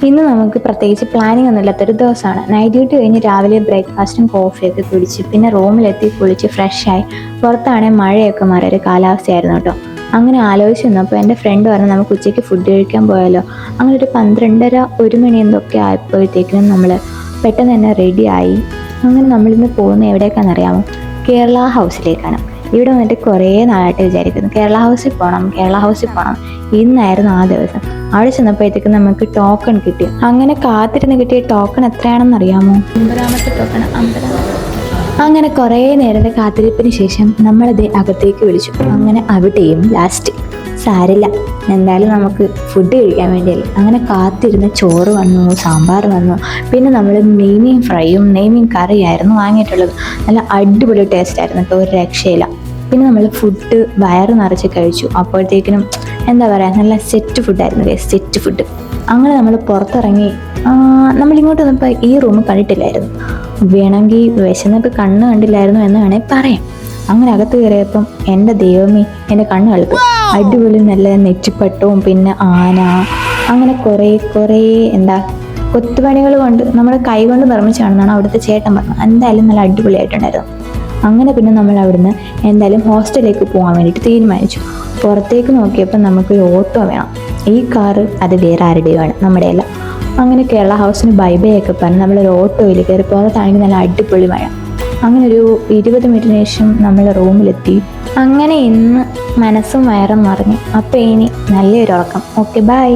ഇന്ന് നമുക്ക് പ്രത്യേകിച്ച് പ്ലാനിങ് ഒന്നും ഇല്ലാത്തൊരു ദിവസമാണ്. നൈറ്റ് ഡ്യൂട്ടി കഴിഞ്ഞ് രാവിലെ ബ്രേക്ക്ഫാസ്റ്റും കോഫിയൊക്കെ കുടിച്ച് പിന്നെ റൂമിലെത്തി കുളിച്ച് ഫ്രഷായി. പുറത്താണെങ്കിൽ മഴയൊക്കെ മാറിയൊരു കാലാവസ്ഥയായിരുന്നു കേട്ടോ. അങ്ങനെ ആലോചിച്ച് നിന്നപ്പോൾ എൻ്റെ ഫ്രണ്ട് പറഞ്ഞു നമുക്ക് ഉച്ചയ്ക്ക് ഫുഡ് കഴിക്കാൻ പോയാലോ. അങ്ങനെ ഒരു 12:30 1 മണി എന്തൊക്കെ ആയപ്പോഴത്തേക്കിനും നമ്മൾ പെട്ടെന്ന് തന്നെ റെഡിയായി. അങ്ങനെ നമ്മളിന്ന് പോകുന്ന എവിടേക്കാണെന്നറിയാമോ? കേരള ഹൗസിലേക്കാണ്. ഇവിടെ വന്നിട്ട് കുറേ നാളായിട്ട് വിചാരിക്കുന്നു കേരള ഹൗസിൽ പോകണം. ഇന്നായിരുന്നു ആ ദിവസം. അവിടെ ചെന്നപ്പോഴത്തേക്ക് നമുക്ക് ടോക്കൺ കിട്ടി. അങ്ങനെ കാത്തിരുന്ന് കിട്ടിയ ടോക്കൺ എത്രയാണെന്ന് അറിയാമോ? 50ാമത്തെ ടോക്കൺ. അങ്ങനെ കുറേ നേരത്തെ കാത്തിരിപ്പിന് ശേഷം നമ്മളത് അകത്തേക്ക് വിളിച്ചു. അങ്ങനെ അവിടെയും ലാസ്റ്റ് സാരില്ല, എന്തായാലും നമുക്ക് ഫുഡ് കഴിക്കാൻ വേണ്ടിയല്ലേ. അങ്ങനെ കാത്തിരുന്ന് ചോറ് വന്നു, സാമ്പാർ വന്നു, പിന്നെ നമ്മൾ നെയ്മീൻ ഫ്രൈയും നെയ്മീൻ കറിയായിരുന്നു വാങ്ങിയിട്ടുള്ളത്. നല്ല അടിപൊളി ടേസ്റ്റ് ആയിരുന്നു കേട്ടോ, ഒരു രക്ഷയില്ല. പിന്നെ നമ്മൾ ഫുഡ് വയറ് നിറച്ച് കഴിച്ചു. അപ്പോഴത്തേക്കിനും എന്താ പറയുക, നല്ല സെറ്റ് ഫുഡായിരുന്നു, സെറ്റ് ഫുഡ്. അങ്ങനെ നമ്മൾ പുറത്തിറങ്ങി. നമ്മളിങ്ങോട്ട് വന്നപ്പോൾ ഈ റൂം കണ്ടിട്ടില്ലായിരുന്നു. വേണമെങ്കിൽ വിശന്നിട്ട് കണ്ണ് കണ്ടില്ലായിരുന്നു എന്ന് വേണേൽ പറയാം. അങ്ങനെ അകത്ത് കയറിയപ്പം എൻ്റെ ദൈവമേ, എൻ്റെ കണ്ണ് കളിക്കും. അടിപൊളി നല്ല നെറ്റിപ്പട്ടവും പിന്നെ ആന, അങ്ങനെ കുറേ എന്താ കൊത്തുപണികൾ കൊണ്ട് നമ്മുടെ കൈ കൊണ്ട് നിർമ്മിച്ചാണെന്നാണ് അവിടുത്തെ ചേട്ടൻ പറഞ്ഞത്. എന്തായാലും നല്ല അടിപൊളിയായിട്ടുണ്ടായിരുന്നു. അങ്ങനെ പിന്നെ നമ്മൾ അവിടുന്ന് എന്തായാലും ഹോസ്റ്റലിലേക്ക് പോകാൻ വേണ്ടിയിട്ട് തീരുമാനിച്ചു. പുറത്തേക്ക് നോക്കിയപ്പോൾ നമുക്കൊരു ഓട്ടോ വേണം. ഈ കാറ് അത് വേറെ ആരുടെയുമാണ്, നമ്മുടെ അല്ല. അങ്ങനെ കേരള ഹൗസിന് ബൈ ബൈ ഒക്കെ പറഞ്ഞ് നമ്മളൊരു ഓട്ടോയിൽ കയറി. പുറത്താണെങ്കിൽ നല്ല അടിപൊളി മഴ. അങ്ങനെ ഒരു 20 മിനിറ്റിന് ശേഷം നമ്മൾ റൂമിലെത്തി. അങ്ങനെ ഇന്ന് മനസ്സും വയറും നിറഞ്ഞു. അപ്പോൾ ഇനി നല്ലൊരു ഉറക്കം. Okay, by.